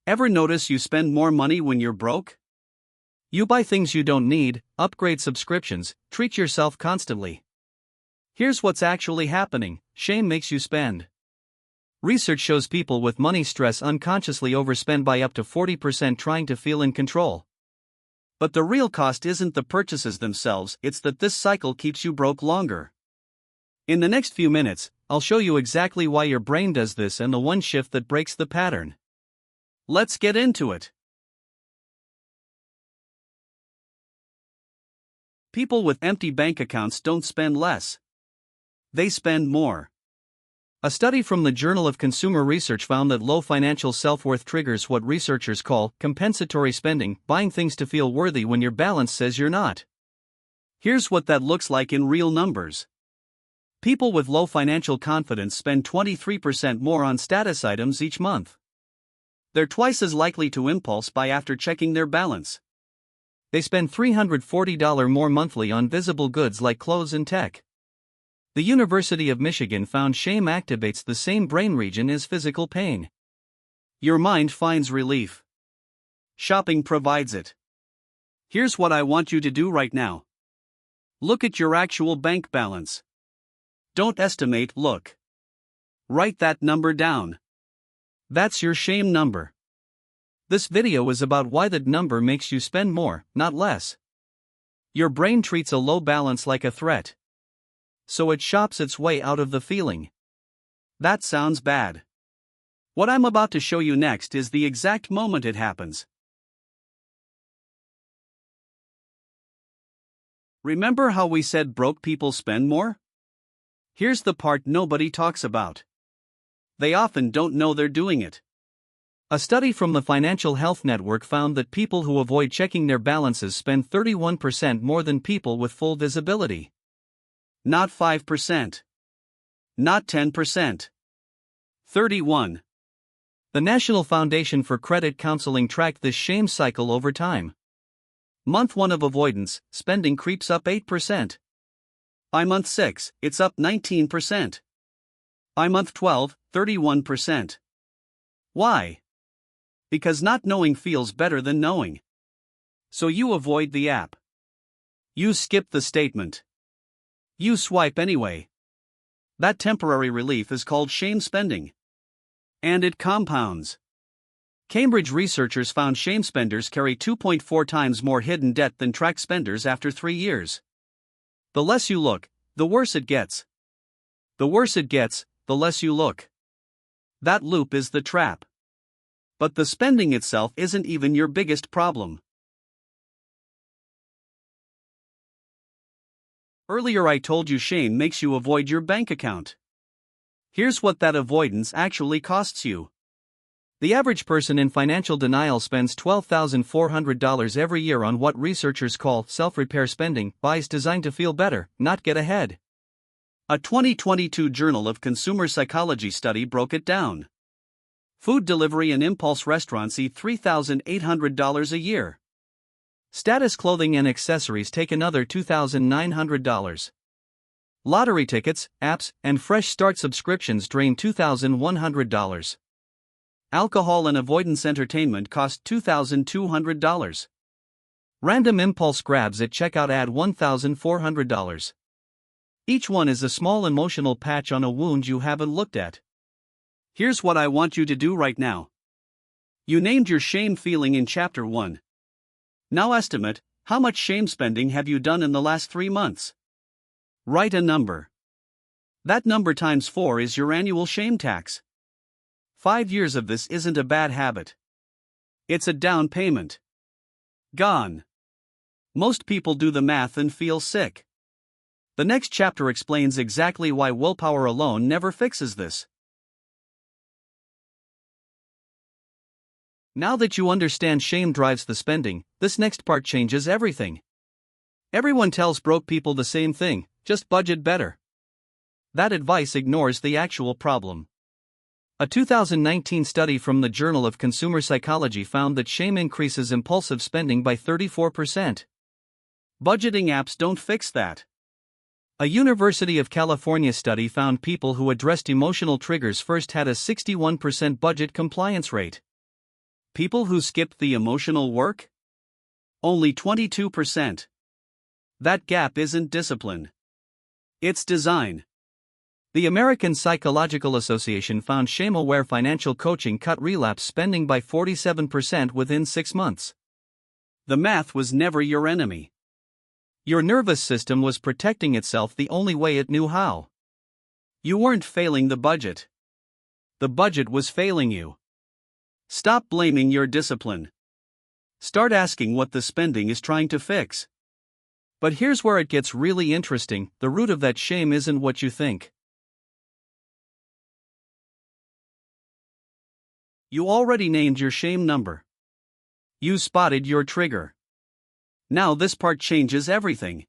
Ever notice you spend more money when you're broke? You buy things you don't need, upgrade subscriptions, treat yourself constantly. Here's what's actually happening: shame makes you spend. Research shows people with money stress unconsciously overspend by up to 40% trying to feel in control. But the real cost isn't the purchases themselves, it's that this cycle keeps you broke longer. In the next few minutes, I'll show you exactly why your brain does this and the one shift that breaks the pattern. Let's get into it. People with empty bank accounts don't spend less. They spend more. A study from the Journal of Consumer Research found that low financial self-worth triggers what researchers call compensatory spending, buying things to feel worthy when your balance says you're not. Here's what that looks like in real numbers. People with low financial confidence spend 23% more on status items each month. They're twice as likely to impulse buy after checking their balance. They spend $340 more monthly on visible goods like clothes and tech. The University of Michigan found shame activates the same brain region as physical pain. Your mind finds relief. Shopping provides it. Here's what I want you to do right now. Look at your actual bank balance. Don't estimate, look. Write that number down. That's your shame number. This video is about why that number makes you spend more, not less. Your brain treats a low balance like a threat, so it shops its way out of the feeling. That sounds bad. What I'm about to show you next is the exact moment it happens. Remember how we said broke people spend more? Here's the part nobody talks about. They often don't know they're doing it. A study from the Financial Health Network found that people who avoid checking their balances spend 31% more than people with full visibility. Not 5%. Not 10%. 31. The National Foundation for Credit Counseling tracked this shame cycle over time. Month 1 of avoidance, spending creeps up 8%. By month 6, it's up 19%. By month 12, 31%. Why? Because not knowing feels better than knowing. So you avoid the app. You skip the statement. You swipe anyway. That temporary relief is called shame spending. And it compounds. Cambridge researchers found shame spenders carry 2.4 times more hidden debt than track spenders after 3 years. The less you look, the worse it gets. The worse it gets, the less you look. That loop is the trap. But the spending itself isn't even your biggest problem. Earlier I told you shame makes you avoid your bank account. Here's what that avoidance actually costs you. The average person in financial denial spends $12,400 every year on what researchers call self-repair spending, buys designed to feel better, not get ahead. A 2022 Journal of Consumer Psychology study broke it down. Food delivery and impulse restaurants eat $3,800 a year. Status clothing and accessories take another $2,900. Lottery tickets, apps, and fresh start subscriptions drain $2,100. Alcohol and avoidance entertainment cost $2,200. Random impulse grabs at checkout add $1,400. Each one is a small emotional patch on a wound you haven't looked at. Here's what I want you to do right now. You named your shame feeling in Chapter 1. Now estimate, how much shame spending have you done in the last 3 months? Write a number. That number times 4 is your annual shame tax. 5 years of this isn't a bad habit. It's a down payment. Gone. Most people do the math and feel sick. The next chapter explains exactly why willpower alone never fixes this. Now that you understand shame drives the spending, this next part changes everything. Everyone tells broke people the same thing: just budget better. That advice ignores the actual problem. A 2019 study from the Journal of Consumer Psychology found that shame increases impulsive spending by 34%. Budgeting apps don't fix that. A University of California study found people who addressed emotional triggers first had a 61% budget compliance rate. People who skipped the emotional work? Only 22%. That gap isn't discipline. It's design. The American Psychological Association found shame-aware financial coaching cut relapse spending by 47% within 6 months. The math was never your enemy. Your nervous system was protecting itself the only way it knew how. You weren't failing the budget. The budget was failing you. Stop blaming your discipline. Start asking what the spending is trying to fix. But here's where it gets really interesting: the root of that shame isn't what you think. You already named your shame number. You spotted your trigger. Now this part changes everything.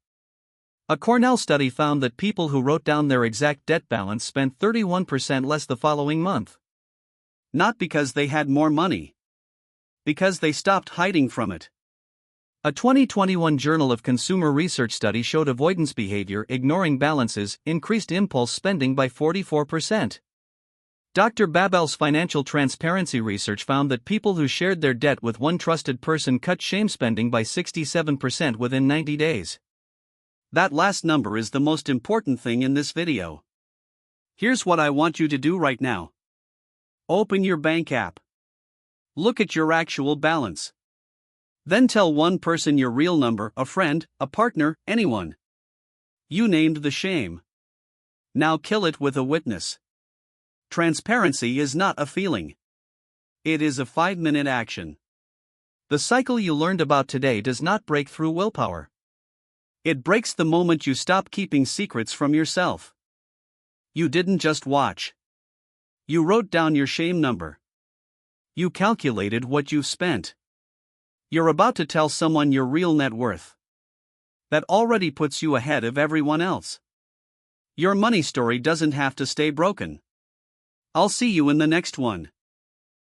A Cornell study found that people who wrote down their exact debt balance spent 31% less the following month. Not because they had more money. Because they stopped hiding from it. A 2021 Journal of Consumer Research study showed avoidance behavior, ignoring balances, increased impulse spending by 44%. Dr. Babel's financial transparency research found that people who shared their debt with one trusted person cut shame spending by 67% within 90 days. That last number is the most important thing in this video. Here's what I want you to do right now. Open your bank app. Look at your actual balance. Then tell one person your real number: a friend, a partner, anyone. You named the shame. Now kill it with a witness. Transparency is not a feeling. It is a 5-minute action. The cycle you learned about today does not break through willpower. It breaks the moment you stop keeping secrets from yourself. You didn't just watch. You wrote down your shame number. You calculated what you've spent. You're about to tell someone your real net worth. That already puts you ahead of everyone else. Your money story doesn't have to stay broken. I'll see you in the next one.